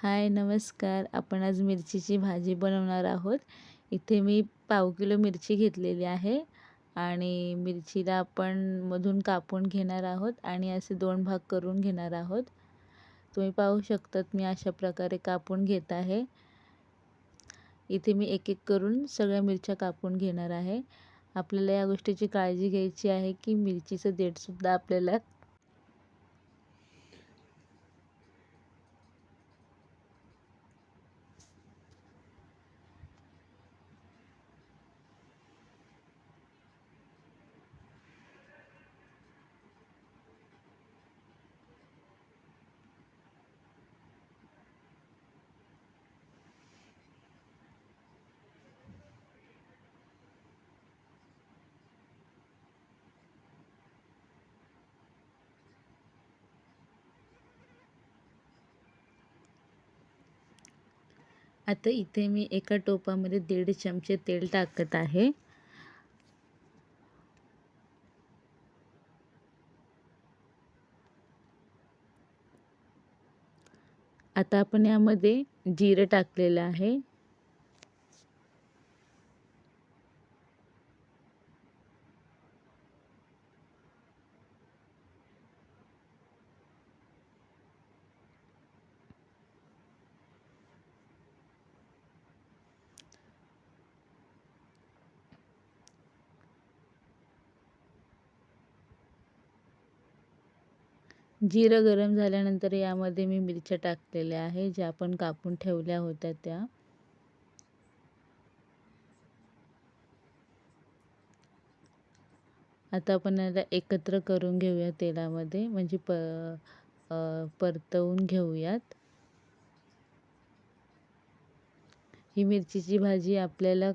हाय नमस्कार. आपण आज मिरचीची भाजी बनवणार आहोत. इथे मी पाव किलो मिरची घेतलेली आहे आणि मिरचीला आपण मधून कापून घेणार आहोत आणि असे 2 भाग करून घेणार आहोत. तुम्ही पाहू शकतात मी अशा प्रकारे कापून घेत आहे. इथे मी एक-एक करून सगळ्या मिरच्या कापून घेणार आहे. आपल्याला या गोष्टीची काळजी घ्यायची आहे की मिरचीचं देठसुद्धा आपल्याला आता इथे मी एका टोपामध्ये 1.5 चमचे तेल टाकत आहे. आता आपण यामध्ये जिरं टाकलेलं आहे. जिरं गरम झाल्यानंतर यामध्ये मी मिरच्या टाकलेल्या आहे, ज्या आपण कापून ठेवल्या होत्या त्या. आता आपण याला एकत्र करून घेऊया तेलामध्ये, म्हणजे परतवून घेऊयात. ही मिरचीची भाजी आपल्याला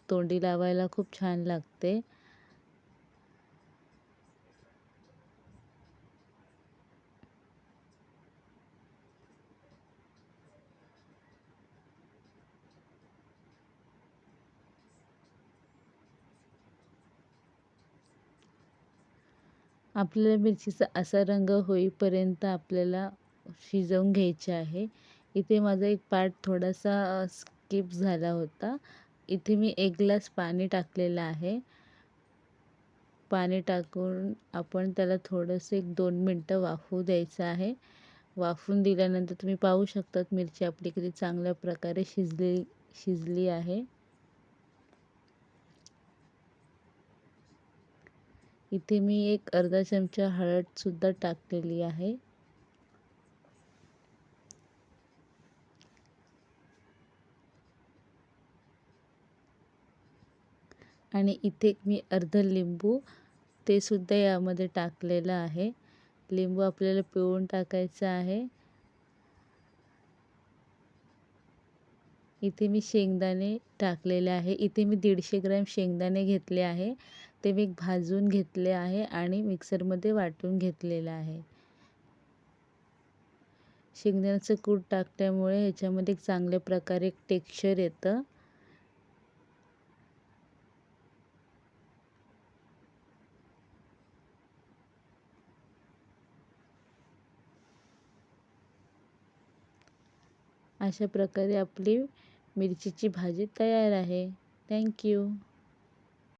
तोंडी लावायला खूप छान लागते. आपल्याला मिरचीचा असा रंग होईपर्यंत आपल्याला शिजवून घ्यायचे आहे. इथे माझा एक पार्ट थोडासा स्किप झाला होता. इथे मी 1 ग्लास पाणी टाकलेलं आहे. पाणी टाकून आपण त्याला थोडंसं 1-2 मिनटं वाफवू द्यायचं आहे. वाफवून दिल्यानंतर तुम्ही पाहू शकतात मिरची आपली किती चांगल्या प्रकारे शिजली आहे. इथे मी एक अर्धा चमचा हळदसुद्धा टाकलेली आहे. आणि इथे मी अर्ध लिंबू ते सुद्धा यामध्ये टाकलेलं आहे. लिंबू आपल्याला पिळून टाकायचं आहे. इथे मी शेंगदाणे टाकलेले आहे. इथे मी 150 ग्रॅम शेंगदाणे घेतले आहे. ते मी भाजून घेतले आहे आणि मिक्सरमध्ये वाटून घेतलेलं आहे. शेंगदाण्याचं कूट टाकल्यामुळे ह्याच्यामध्ये एक चांगल्या प्रकारे एक टेक्स्चर येतं. अशा प्रकारे आपली मिरचीची भाजी तयार आहे. Thank you.